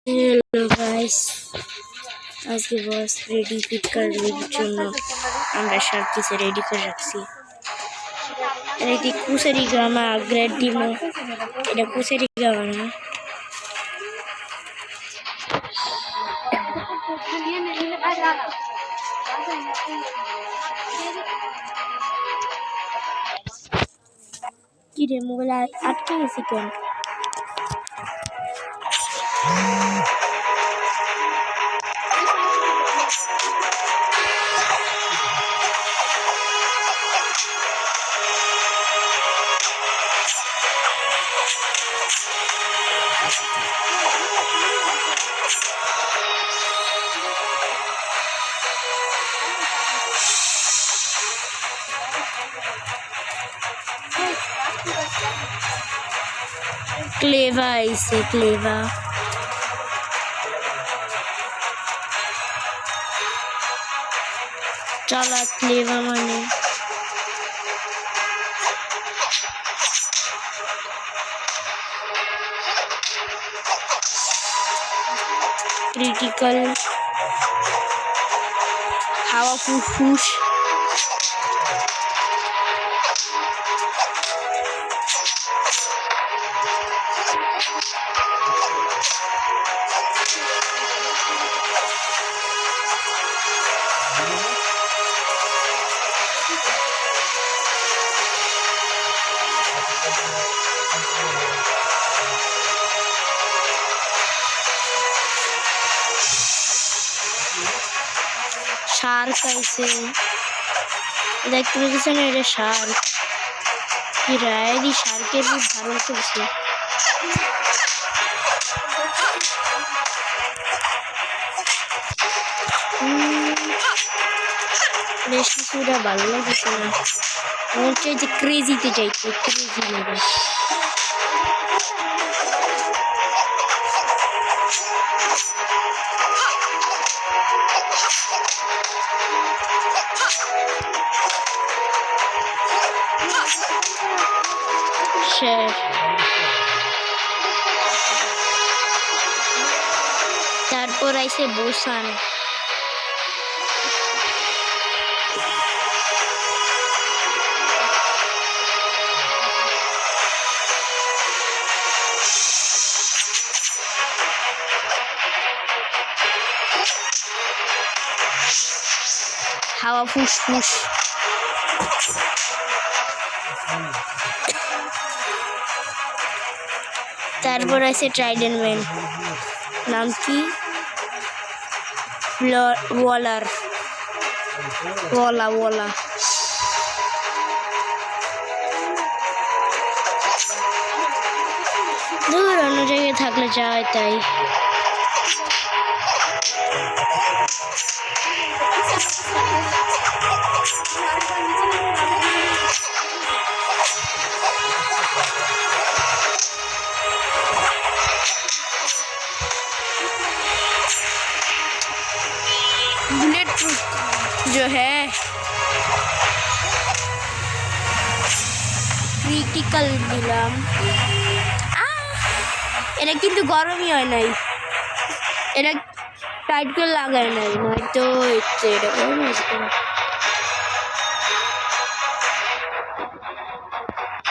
Hello guys, আজকে বস ready pick করার জন্য আমরা সব কিছু রেডি করে রাখছি। এটি কুসারি গ্রামা গ্রেড ডিমো, এটা কুসারি গ্রামা না। কি রে মোবাইল আটকে গেছি কেন? ক্লেভা আইছে, ক্লেভা চলা, ক্লেভা মানে ক্রিটিক্যাল, হাওয়া ফুসফুস, শার্ক আইছে। দেখতে পেয়েছেন এটা শার্ক, কি রায়েরই শার্কের রূপ ধারণ করছে। বেশ কিছুটা ভালো লাগছে না, মনে চাইছে ক্রেজিতে চাইছে, ক্রেজি নেবে। তারপর আইসে বুসান, হাওয়া ফুসফুস, তারপর আছে ট্রাইডেন্ট ম্যান, নাম কি? ওয়ালার, ওয়ালা ওয়ালা। দূর অন্য জায়গায় থাকলে যায় তাই। बुलेट प्रूफ जो है ক্রিটিক্যাল দিলাম। এটা কিন্তু গরমই হয় নাই, এটা টাইট করে লাগায় নাই, নয়তো এটা গরম হয়েছে।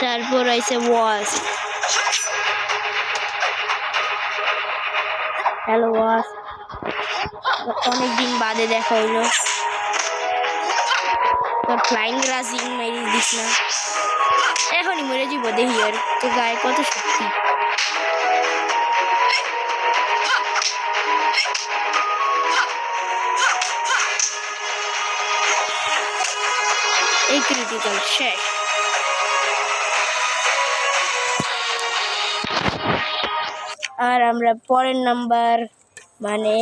তারপর আছে ওয়াস, হ্যালো ওয়াস, অনেকদিন বাদে দেখা হইলো। তোর ফ্লাইং রাজিং মেরে দিস না, এখনই মরে যাবো। দেখি আর তো গায়ে কত শক্তি। এই ক্রিটিক্যাল শেষ। আর আমরা পরের নাম্বার মানে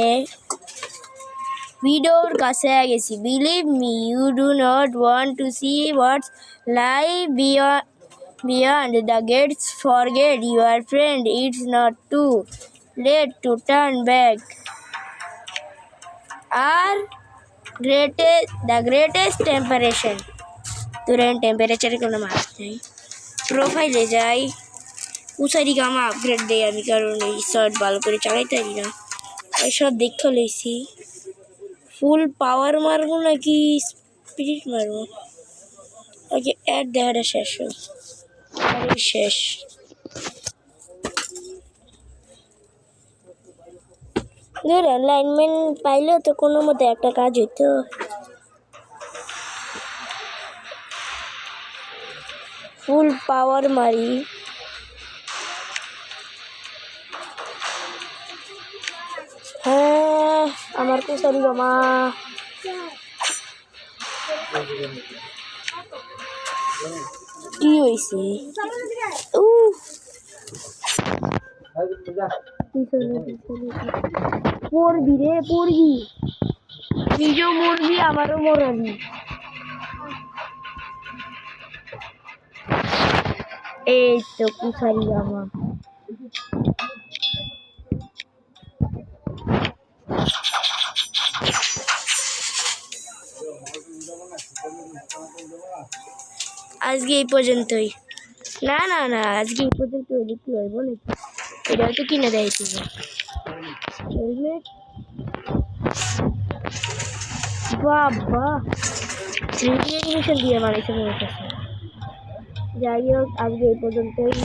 ভিডিওর কাছে গেছি। Believe me, you do not want to see what's lie beyond the gates. Forget your friend, it's not too late to turn back. আর দ্য গ্রেটেস্ট টেম্পারেচার, তুরন্ত টেম্পারেচারে কোনো মার্ক নেই। প্রোফাইলে যাই, কুসারি গামা আপগ্রেড দেয় আমি, কারণ এই শর্ট ভালো করে চালাইতে পারি না। এসব দেখে লইছি ফুল পাওয়ার মারবো নাকি স্পিরিট মারবো আগে অ্যাড দেখাটা শেষ হোক শেষ ধর অ্যালাইনমেন্ট পাইলেও তো কোনো মতে একটা কাজ হইতো ফুল পাওয়ার মারি হ্যাঁ আমার কুসারি বাবা কি হয়েছে পড়বি রে পড়বি নিজেও মরবি আমারও মরাবি এই তো কুসারি বাবা আজকে এই পর্যন্তই না না না আজকে এই পর্যন্ত দেখতে হইব নাকি এটা তো কিনে দেয় হেলমেট বাবা 3D অ্যানিমেশন দিয়ে বানাইছে মনে হচ্ছে যাই হোক আজকে এই পর্যন্তই